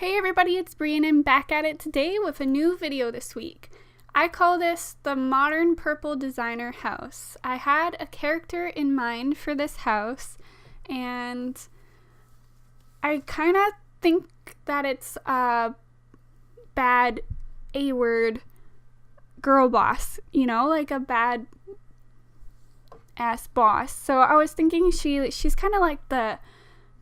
Hey everybody, it's Bree and I'm back at it today with a new video this week. I call this the Modern Purple Designer House. I had a character in mind for this house and I kind of think that it's a bad A-word girl boss, like a bad ass boss. So I was thinking she's kind of like the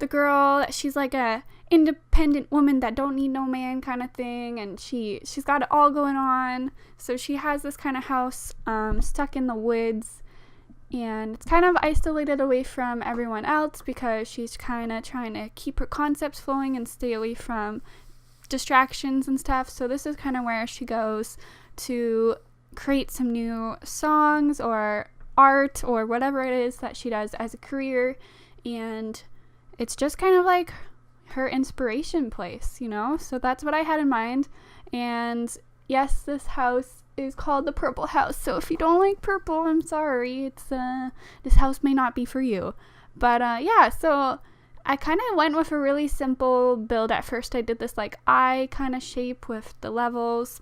girl, she's like a independent woman that don't need no man kind of thing, and she's got it all going on. So she has this kind of house stuck in the woods, and it's kind of isolated away from everyone else because she's kind of trying to keep her concepts flowing and stay away from distractions and stuff. So this is kind of where she goes to create some new songs or art or whatever it is that she does as a career, and it's just kind of like her inspiration place, So that's what I had in mind. And yes, this house is called the Purple House. So if you don't like purple, I'm sorry. It's this house may not be for you. But yeah, so I kind of went with a really simple build at first. I did this like eye kind of shape with the levels,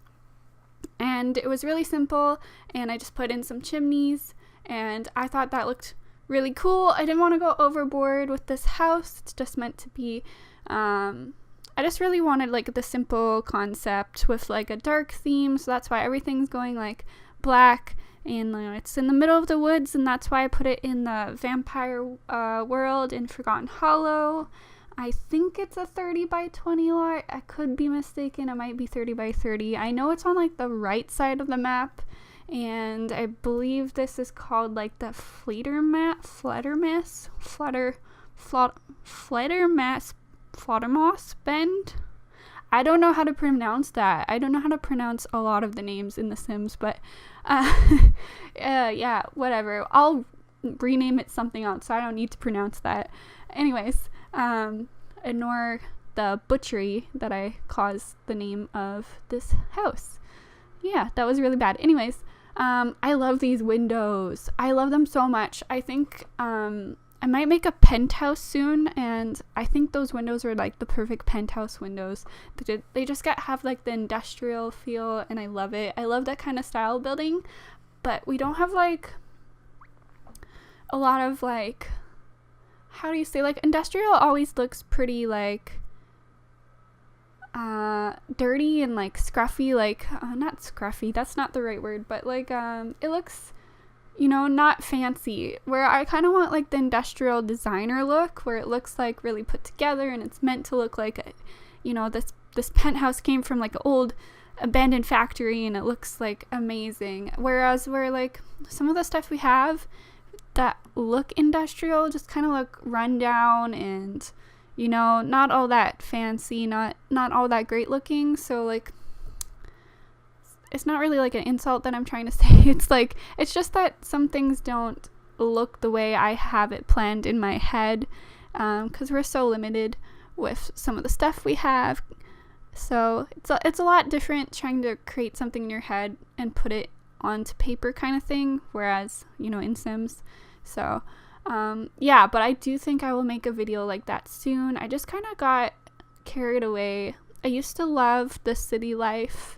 and it was really simple, and I just put in some chimneys, and I thought that looked really cool. I didn't want to go overboard with this house. It's just meant to be I just really wanted like the simple concept with like a dark theme, so that's why everything's going like black, and it's in the middle of the woods, and that's why I put it in the vampire world in Forgotten Hollow. I think it's a 30 by 20 lot. I could be mistaken. It might be 30 by 30. I know it's on like the right side of the map, and I believe this is called like the Fledermass Bend. I don't know how to pronounce that. I don't know how to pronounce a lot of the names in The Sims, but yeah, whatever. I'll rename it something else, so I don't need to pronounce that. Anyways, ignore the butchery that I caused the name of this house. Yeah, that was really bad. Anyways, I love these windows. I love them so much. I think I might make a penthouse soon, and I think those windows are like the perfect penthouse windows. They just have like the industrial feel, and I love it. I love that kind of style building, but we don't have like a lot of like, how do you say, like industrial always looks pretty like dirty and like scruffy, like not scruffy, that's not the right word, but like it looks not fancy, where I kind of want like the industrial designer look, where it looks like really put together, and it's meant to look like this penthouse came from like an old abandoned factory, and it looks like amazing. Whereas where like some of the stuff we have that look industrial just kind of look run down and not all that fancy, not all that great looking. So like it's not really like an insult that I'm trying to say. It's just that some things don't look the way I have it planned in my head, because we're so limited with some of the stuff we have. So it's a lot different trying to create something in your head and put it onto paper kind of thing, whereas in Sims. So yeah, but I do think I will make a video like that soon. I just kind of got carried away. I used to love the city life.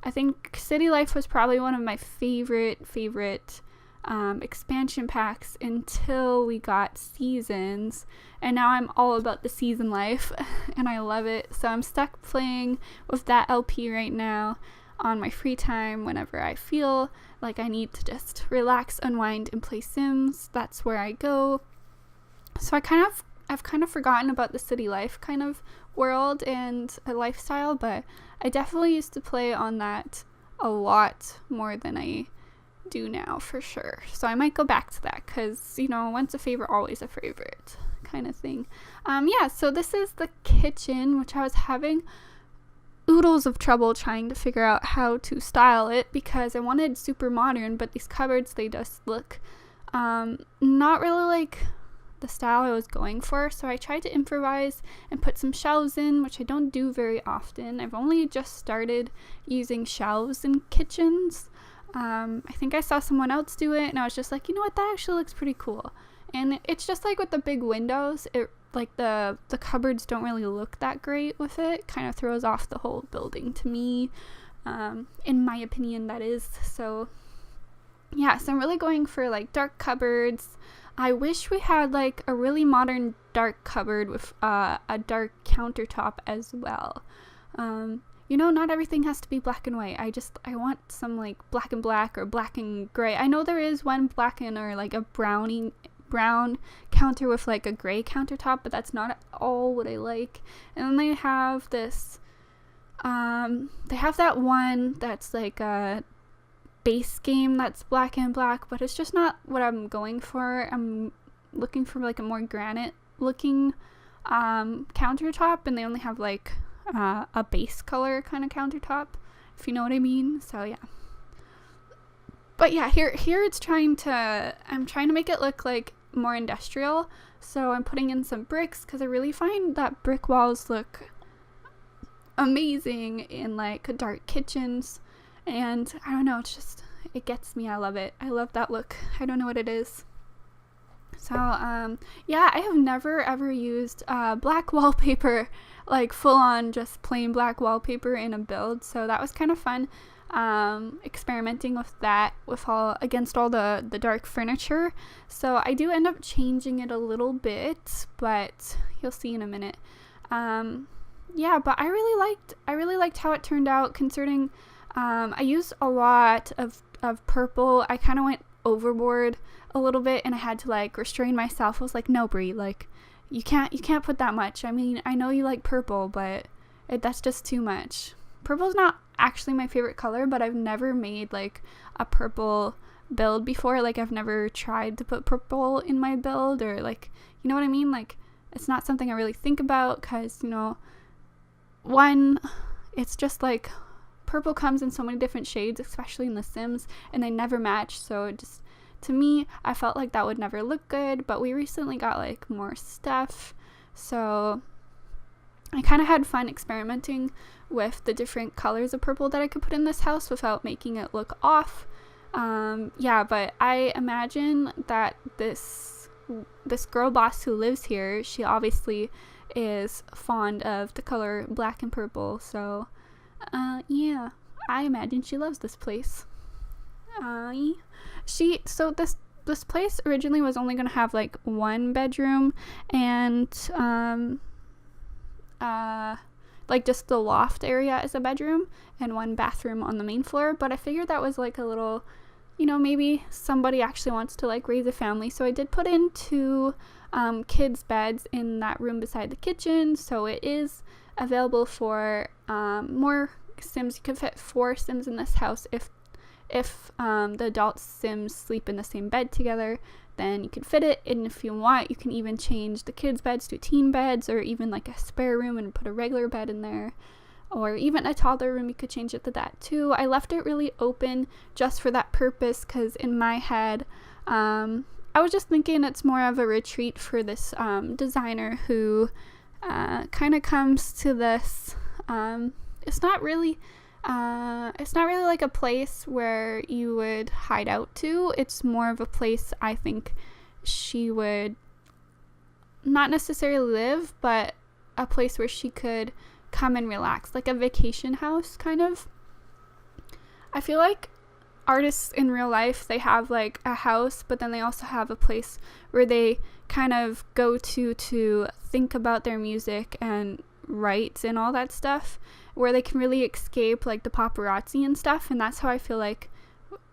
I think City Life was probably one of my favorite expansion packs until we got Seasons, and now I'm all about the season life and I love it. So I'm stuck playing with that LP right now on my free time whenever I feel like I need to just relax, unwind, and play Sims. That's where I go. So I've kind of forgotten about the city life kind of world and a lifestyle, but I definitely used to play on that a lot more than I do now, for sure. So I might go back to that, because once a favorite, always a favorite kind of thing. Yeah, so this is the kitchen, which I was having oodles of trouble trying to figure out how to style it, because I wanted super modern, but these cupboards, they just look not really like the style I was going for. So I tried to improvise and put some shelves in, which I don't do very often. I've only just started using shelves in kitchens. I think I saw someone else do it, and I was just like, that actually looks pretty cool. And it's just like with the big windows, like the cupboards don't really look that great with it. Kind of throws off the whole building to me, in my opinion, that is. So yeah, so I'm really going for like dark cupboards. I wish we had like a really modern dark cupboard with a dark countertop as well. Not everything has to be black and white. I want some like black and black or black and gray. I know there is one black and or like a brown counter with like a gray countertop, but that's not at all what I like. And then they have this, they have that one that's like a base game that's black and black, but it's just not what I'm going for. I'm looking for like a more granite looking countertop, and they only have like a base color kind of countertop, if you know what I mean. So yeah, but yeah, here I'm trying to make it look like more industrial, so I'm putting in some bricks because I really find that brick walls look amazing in like dark kitchens. And I don't know, it gets me. I love it. I love that look. I don't know what it is. So, yeah, I have never ever used black wallpaper, like full on just plain black wallpaper in a build. So that was kind of fun, experimenting with that against all the dark furniture. So I do end up changing it a little bit, but you'll see in a minute. Yeah, but I really liked how it turned out, considering I used a lot of purple. I kind of went overboard a little bit, and I had to like restrain myself. I was like, no, Brie, like you can't put that much. I mean, I know you like purple, but that's just too much. Purple's not actually my favorite color, but I've never made like a purple build before. Like I've never tried to put purple in my build, or like, you know what I mean? Like it's not something I really think about, because one, it's just like purple comes in so many different shades, especially in The Sims, and they never match. So just, to me, I felt like that would never look good. But we recently got like more stuff, so I kind of had fun experimenting with the different colors of purple that I could put in this house without making it look off. Yeah, but I imagine that this girl boss who lives here, she obviously is fond of the color black and purple. So yeah, I imagine she loves this place. So this place originally was only gonna have like one bedroom and like just the loft area as a bedroom and one bathroom on the main floor. But I figured that was like a little, maybe somebody actually wants to like raise a family. So I did put in two kids' beds in that room beside the kitchen. So it is available for more Sims. You could fit 4 Sims in this house. If the adult Sims sleep in the same bed together, then you can fit it. And if you want, you can even change the kids' beds to teen beds, or even like a spare room and put a regular bed in there, or even a toddler room. You could change it to that too. I left it really open just for that purpose, because in my head, I was just thinking it's more of a retreat for this designer who kind of comes to this. It's not really like a place where you would hide out to. It's more of a place I think she would not necessarily live, but a place where she could come and relax, like a vacation house kind of. I feel like artists in real life, they have like a house, but then they also have a place where they kind of go to think about their music and write and all that stuff, where they can really escape like the paparazzi and stuff. And that's how I feel like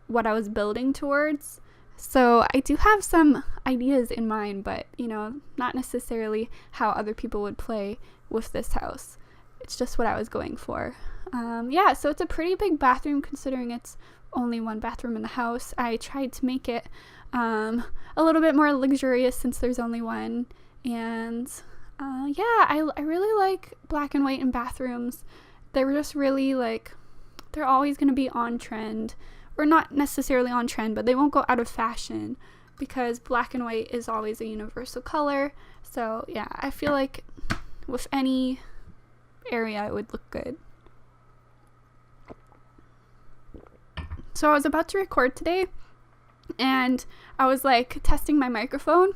what I was building towards. So I do have some ideas in mind, but not necessarily how other people would play with this house. It's just what I was going for. Yeah, so it's a pretty big bathroom considering it's only one bathroom in the house. I tried to make it a little bit more luxurious since there's only one. And yeah, I really like black and white in bathrooms. They're just really like, they're always going to be on trend, or not necessarily on trend, but they won't go out of fashion, because black and white is always a universal color. So yeah, I feel like with any area it would look good. So I was about to record today, and I was like testing my microphone,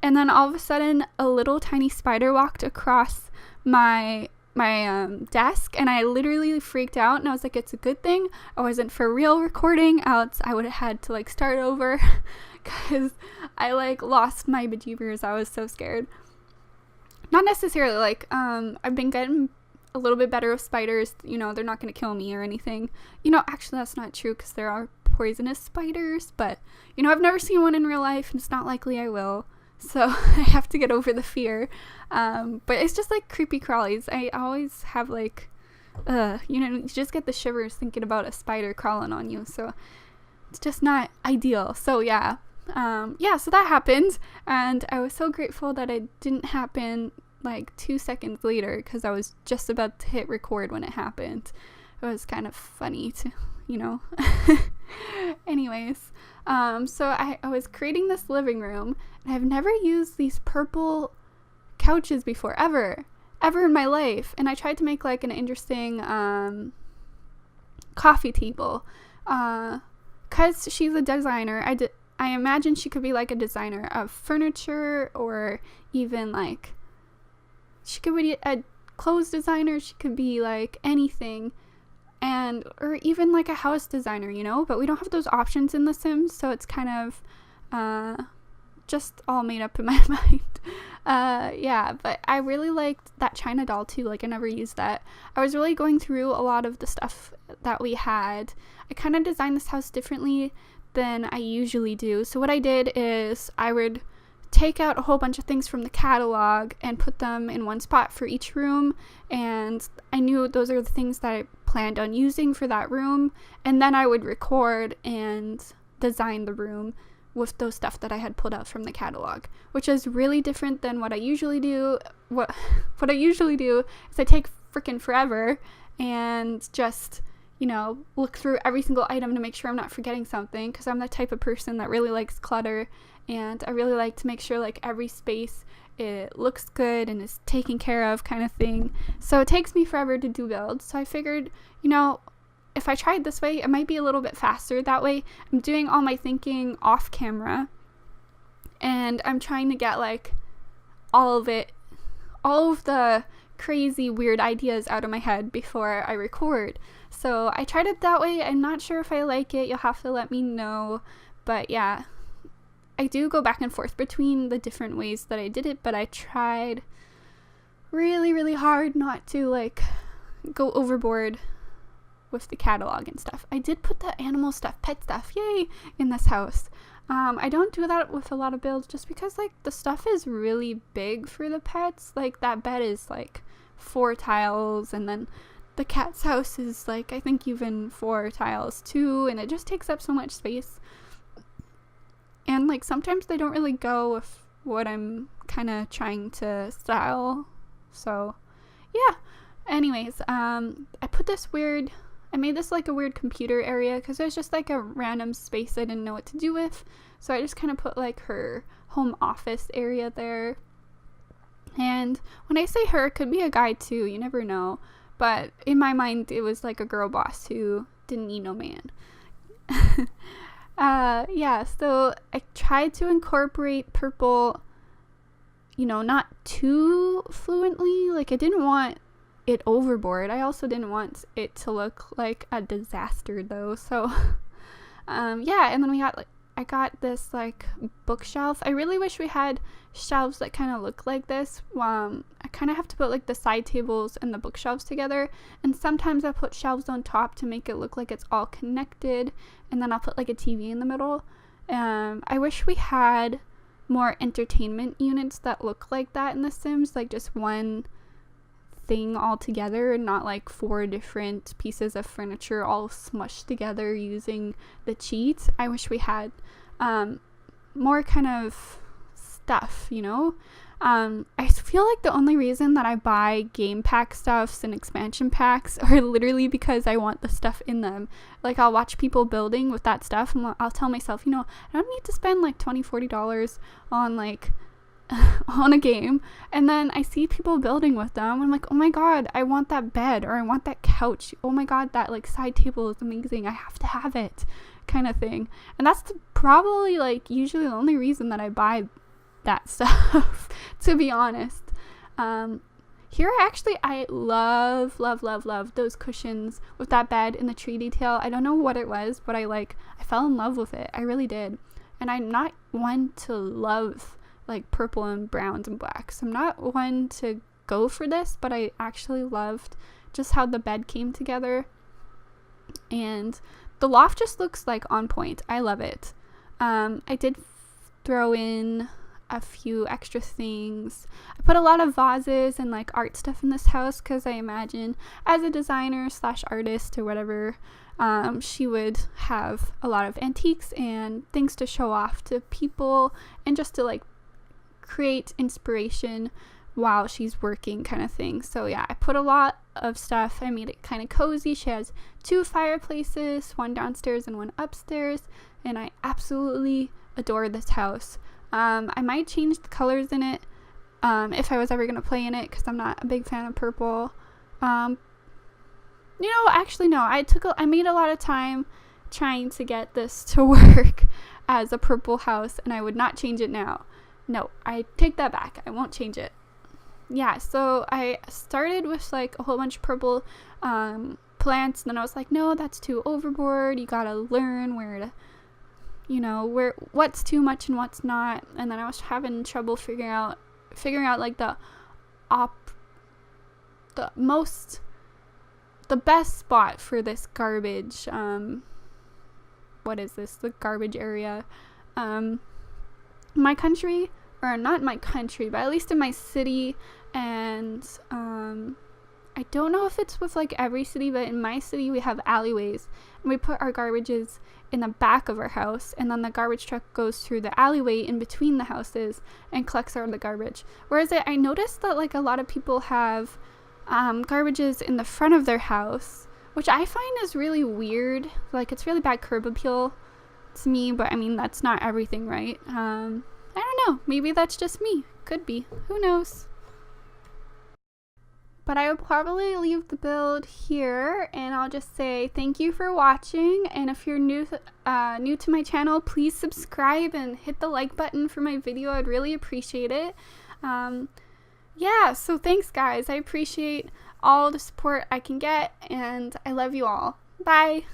And then all of a sudden, a little tiny spider walked across my desk, and I literally freaked out, and I was like, it's a good thing I wasn't for real recording, else I would have had to like start over because I like lost my bejeebers. I was so scared. Not necessarily like I've been getting a little bit better with spiders, you know, they're not going to kill me or anything. You know, actually that's not true because there are poisonous spiders, but you know, I've never seen one in real life, and it's not likely I will. So I have to get over the fear. But it's just like creepy crawlies. I always have like, you know, you just get the shivers thinking about a spider crawling on you. So it's just not ideal. So yeah. So that happened. And I was so grateful that it didn't happen like 2 seconds later, because I was just about to hit record when it happened. It was kind of funny to, you know. Anyways. So I was creating this living room, and I've never used these purple couches before, ever in my life. And I tried to make like an interesting coffee table, cause she's a designer. I imagine she could be like a designer of furniture, or even like she could be a clothes designer. She could be like anything. Or even like a house designer, you know, but we don't have those options in The Sims, so it's kind of just all made up in my mind. But I really liked that China doll too. Like, I never used that. I was really going through a lot of the stuff that we had. I kind of designed this house differently than I usually do. So what I did is I would take out a whole bunch of things from the catalog and put them in one spot for each room, and I knew those are the things that I planned on using for that room, and then I would record and design the room with those stuff that I had pulled out from the catalog, which is really different than what I usually do. What I usually do is I take freaking forever and just, you know, look through every single item to make sure I'm not forgetting something, because I'm the type of person that really likes clutter, and I really like to make sure like every space, it looks good and is taken care of, kind of thing. So it takes me forever to do builds. So I figured, you know, if I tried this way, it might be a little bit faster. That way I'm doing all my thinking off camera, and I'm trying to get like all of the crazy weird ideas out of my head before I record. So I tried it that way. I'm not sure if I like it. You'll have to let me know. But yeah, I do go back and forth between the different ways that I did it, but I tried really, really hard not to like go overboard with the catalog and stuff. I did put the animal stuff, pet stuff, yay, in this house. I don't do that with a lot of builds just because like the stuff is really big for the pets. Like that bed is like 4 tiles, and then the cat's house is like I think even 4 tiles too, and it just takes up so much space. And like sometimes they don't really go with what I'm kind of trying to style. So yeah. Anyways, I made this like a weird computer area because it was just like a random space I didn't know what to do with. So I just kind of put like her home office area there. And when I say her, it could be a guy too, you never know. But in my mind, it was like a girl boss who didn't need no man. So I tried to incorporate purple, you know, not too fluently. Like I didn't want it overboard. I also didn't want it to look like a disaster though. So and then I got this like bookshelf. I really wish we had shelves that kind of look like this. I kind of have to put like the side tables and the bookshelves together, and sometimes I put shelves on top to make it look like it's all connected, and then I'll put like a TV in the middle. I wish we had more entertainment units that look like that in The Sims, like just one thing all together and not like 4 different pieces of furniture all smushed together using the cheats. I wish we had more kind of stuff, you know. I feel like the only reason that I buy game pack stuffs and expansion packs are literally because I want the stuff in them. Like I'll watch people building with that stuff and I'll tell myself, you know, I don't need to spend like $20-$40 on like on a game, and then I see people building with them. I'm like, oh my god, I want that bed, or I want that couch. Oh my god, that like side table is amazing. I have to have it, kind of thing. And that's probably like usually the only reason that I buy that stuff, to be honest. Here I love those cushions with that bed and the tree detail. I don't know what it was, but I fell in love with it. I really did. And I'm not one to love like purple and browns and blacks. I'm not one to go for this, but I actually loved just how the bed came together. And the loft just looks like on point. I love it. I did throw in a few extra things. I put a lot of vases and like art stuff in this house because I imagine as a designer / artist or whatever, she would have a lot of antiques and things to show off to people and just to like create inspiration while she's working, kind of thing. So yeah, I put a lot of stuff. I made it kind of cozy. She has 2 fireplaces, one downstairs and one upstairs, and I absolutely adore this house. I might change the colors in it if I was ever going to play in it, because I'm not a big fan of purple. Actually no, I made a lot of time trying to get this to work as a purple house, and I would not change it now. No, I take that back. I won't change it. Yeah, so I started with like a whole bunch of purple plants, and then I was like, no, that's too overboard. You gotta learn where to, what's too much and what's not. And then I was having trouble figuring out like the best spot for this garbage. What is this? The garbage area. My country, or not my country, but at least in my city, and I don't know if it's with like every city, but in my city we have alleyways, and we put our garbages in the back of our house, and then the garbage truck goes through the alleyway in between the houses and collects all the garbage. Whereas I noticed that like a lot of people have garbages in the front of their house, which I find is really weird. Like, it's really bad curb appeal to me, but I mean, that's not everything, right? I don't know, maybe that's just me. Could be, who knows. But I will probably leave the build here, and I'll just say thank you for watching. And if you're new to my channel, please subscribe and hit the like button for my video. I'd really appreciate it. Yeah, so thanks guys. I appreciate all the support I can get, and I love you all. Bye.